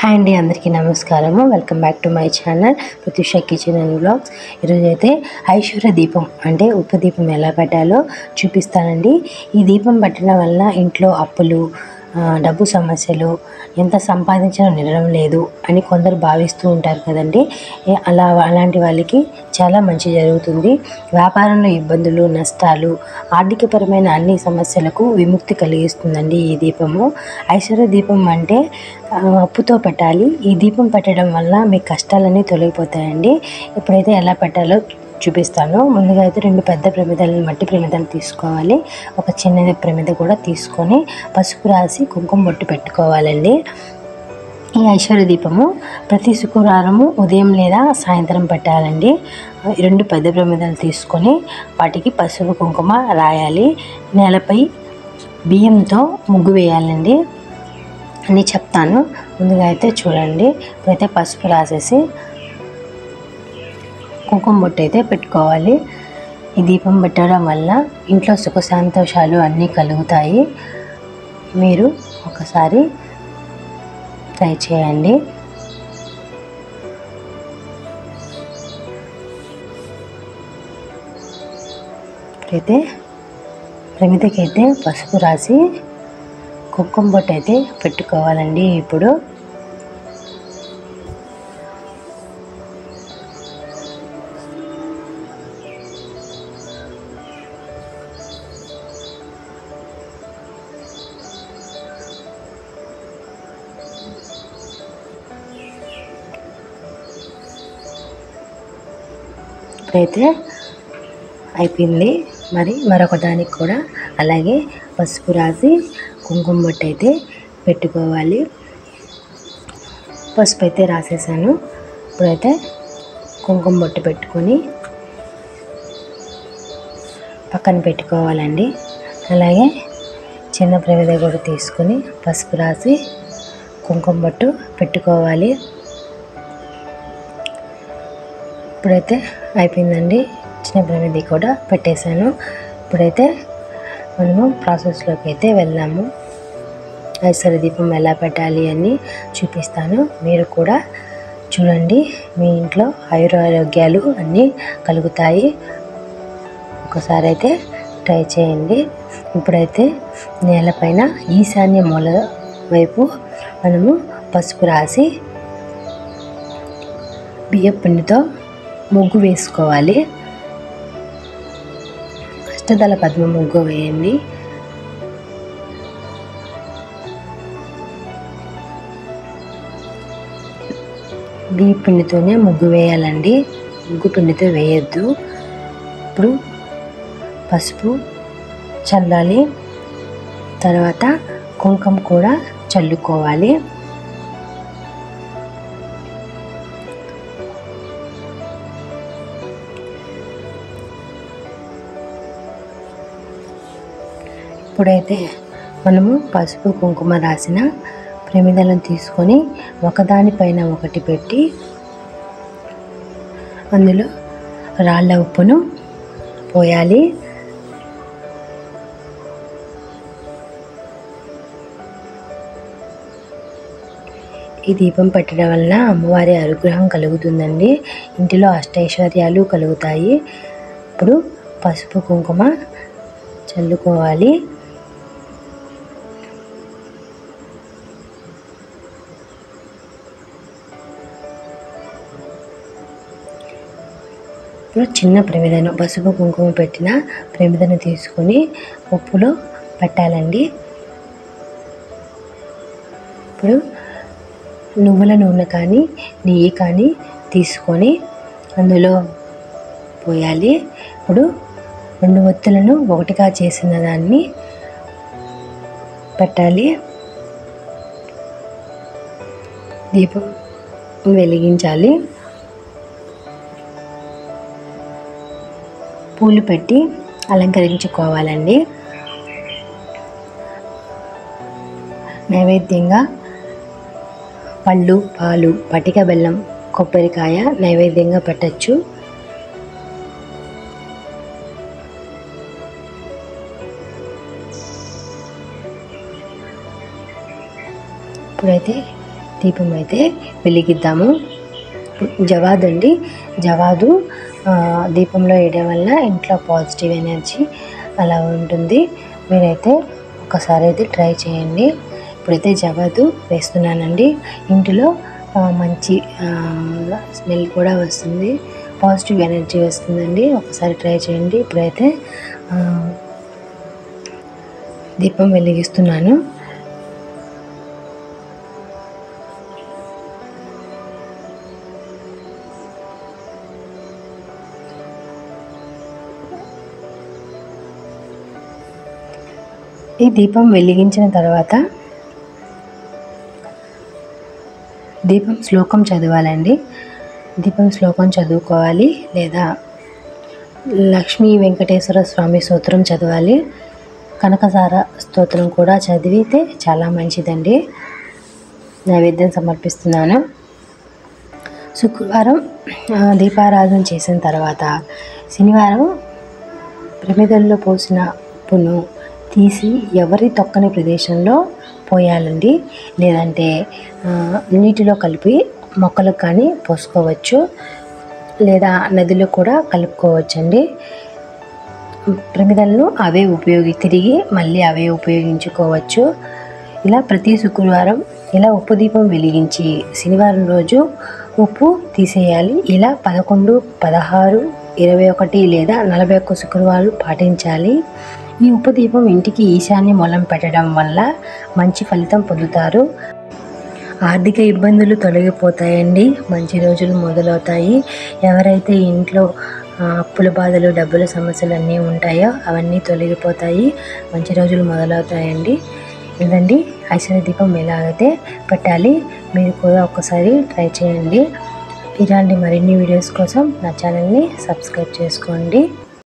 Hi అండి, అందరికీ నమస్కారము. Welcome back to my channel Prathyusha kitchen and vlogs. ఈరోజు అయితే ఐశ్వర్య దీపం అంటే ఉప్పు దీపం ఎలా పెట్టాలో చూపిస్తానండి. ఈ దీపం పెట్టడం వల్ల ఇంట్లో అప్పులు, డబ్బు సమస్యలు, ఎంత సంపాదించినా నిలడం లేదు అని కొందరు భావిస్తూ ఉంటారు కదండి. అలాంటి వాళ్ళకి చాలా మంచి జరుగుతుంది. వ్యాపారంలో ఇబ్బందులు, నష్టాలు, ఆర్థికపరమైన అన్ని సమస్యలకు విముక్తి కలిగిస్తుందండి ఈ దీపము. ఐశ్వర్య దీపం అంటే అప్పుతో పెట్టాలి. ఈ దీపం పెట్టడం వల్ల మీ కష్టాలన్నీ తొలగిపోతాయండి. ఇప్పుడైతే ఎలా పెట్టాలో చూపిస్తాను. ముందుగా అయితే 2 పెద్ద ప్రమిదలు, మట్టి ప్రమిదలు తీసుకోవాలి. ఒక చిన్న ప్రమిద కూడా తీసుకొని పసుపు రాసి కుంకుమ బొట్టు పెట్టుకోవాలండి. ఈ ఐశ్వర్య దీపము ప్రతి శుక్రవారము ఉదయం లేదా సాయంత్రం పెట్టాలండి. 2 పెద్ద ప్రమిదలు తీసుకొని వాటికి పసుపు కుంకుమ రాయాలి. నేలపై బియ్యంతో ముగ్గు వేయాలండి అని చెప్తాను. ముందుగా అయితే చూడండి. ఇప్పుడైతే పసుపు రాసేసి కుంకుమ బొట్టు అయితే పెట్టుకోవాలి. ఈ దీపం పెట్టడం వల్ల ఇంట్లో సుఖ సంతోషాలు అన్నీ కలుగుతాయి. మీరు ఒకసారి ట్రై చేయండి. ఇప్పుడైతే ప్రమిదకైతే పసుపు రాసి కుంకుమ బొట్టు అయితే పెట్టుకోవాలండి. ఇప్పుడు ఇప్పుడైతే అయిపోయింది. మరొక దానికి కూడా అలాగే పసుపు రాసి కుంకుమ బొట్టు అయితే పెట్టుకోవాలి. పసుపు అయితే రాసేసాను. ఇప్పుడైతే కుంకుమ బొట్టు పెట్టుకొని పక్కన పెట్టుకోవాలండి. అలాగే చిన్న ప్రమిద కూడా తీసుకొని పసుపు రాసి కుంకుమ బొట్టు పెట్టుకోవాలి. ఇప్పుడైతే అయిపోయిందండి. చిన్న ప్రమిది కూడా పెట్టేశాను. ఇప్పుడైతే మనము ప్రాసెస్లోకి అయితే వెళ్దాము. ఐశ్వర్య దీపం ఎలా పెట్టాలి అని చూపిస్తాను. మీరు కూడా చూడండి. మీ ఇంట్లో ఆయురారోగ్యాలు అన్నీ కలుగుతాయి. ఒకసారి అయితే ట్రై చేయండి. ఇప్పుడైతే నేలపైన ఈశాన్య మూల వైపు మనము పసుపు రాసి బియ్యం పిండితో ముగ్గు వేసుకోవాలి. అష్టదళ పద్మ ముగ్గు వేయండి. బియ్య పిండితోనే ముగ్గు వేయాలండి. ముగ్గు పిండితో వేయొద్దు. ఇప్పుడు పసుపు చల్లాలి. తర్వాత కుంకుమ కూడా చల్లుకోవాలి. ఇప్పుడైతే మనము పసుపు కుంకుమ రాసిన ప్రమిదలను తీసుకొని ఒకదానిపైన ఒకటి పెట్టి అందులో రాళ్ళ ఉప్పును పోయాలి. ఈ దీపం పెట్టడం వల్ల అమ్మవారి అనుగ్రహం కలుగుతుందండి. ఇంటిలో అష్టైశ్వర్యాలు కలుగుతాయి. ఇప్పుడు పసుపు కుంకుమ చల్లుకోవాలి. ఇప్పుడు చిన్న ప్రమిదను, పసుపు కుంకుమ పెట్టిన ప్రమిదను తీసుకొని ఉప్పులో పెట్టాలండి. ఇప్పుడు నువ్వుల నూనె కానీ నెయ్యి కానీ తీసుకొని అందులో పోయాలి. ఇప్పుడు 2 ఒత్తులను ఒకటిగా చేసిన దాన్ని పెట్టాలి. దీపం వెలిగించాలి. పూలు పెట్టి అలంకరించుకోవాలండి. నైవేద్యంగా పళ్ళు, పాలు, పటిక బెల్లం, కొబ్బరికాయ నైవేద్యంగా పెట్టచ్చు. ఇప్పుడైతే దీపం అయితే వెలిగిద్దాము. జవాదు అండి, జవాదు దీపంలో వేయడం వల్ల ఇంట్లో పాజిటివ్ ఎనర్జీ అలా ఉంటుంది. మీరైతే ఒకసారి అయితే ట్రై చేయండి. ఇప్పుడైతే జవాదు వేస్తున్నానండి. ఇంటిలో మంచి స్మెల్ కూడా వస్తుంది, పాజిటివ్ ఎనర్జీ వస్తుందండి. ఒకసారి ట్రై చేయండి. ఇప్పుడైతే దీపం వెలిగిస్తున్నాను. ఈ దీపం వెలిగించిన తర్వాత దీపం శ్లోకం చదవాలండి. దీపం శ్లోకం చదువుకోవాలి, లేదా లక్ష్మీ వెంకటేశ్వర స్వామి స్తోత్రం చదవాలి. కనకసార స్తోత్రం కూడా చదివితే చాలా మంచిదండి. నైవేద్యం సమర్పిస్తున్నాను. శుక్రవారం దీపారాధన చేసిన తర్వాత శనివారం ప్రమిదల్లో పోసిన ఉప్పును తీసి ఎవరి తొక్కని ప్రదేశంలో పోయాలండి. లేదంటే నీటిలో కలిపి మొక్కలకు కానీ పోసుకోవచ్చు, లేదా నదిలో కూడా కలుపుకోవచ్చండి. ప్రమిదలను తిరిగి మళ్ళీ అవే ఉపయోగించుకోవచ్చు. ఇలా ప్రతి శుక్రవారం ఇలా ఉప్పు దీపం వెలిగించి శనివారం రోజు ఉప్పు తీసేయాలి. ఇలా 11, 16, 21 లేదా 41 శుక్రవారాలు పాటించాలి. ఈ ఉప్పు దీపం ఇంటికి ఈశాన్య మూలం పెట్టడం వల్ల మంచి ఫలితం పొందుతారు. ఆర్థిక ఇబ్బందులు తొలగిపోతాయండి, మంచి రోజులు మొదలవుతాయి. ఎవరైతే ఇంట్లో అప్పుల బాధలు, డబ్బుల సమస్యలు అన్నీ ఉంటాయో అవన్నీ తొలగిపోతాయి, మంచి రోజులు మొదలవుతాయండి. ఇదండి ఐశ్వర్య దీపం ఎలాగైతే పెట్టాలి. మీరు కూడా ఒక్కసారి ట్రై చేయండి. ఇలాంటి మరిన్ని వీడియోస్ కోసం నా ఛానల్ని సబ్స్క్రైబ్ చేసుకోండి.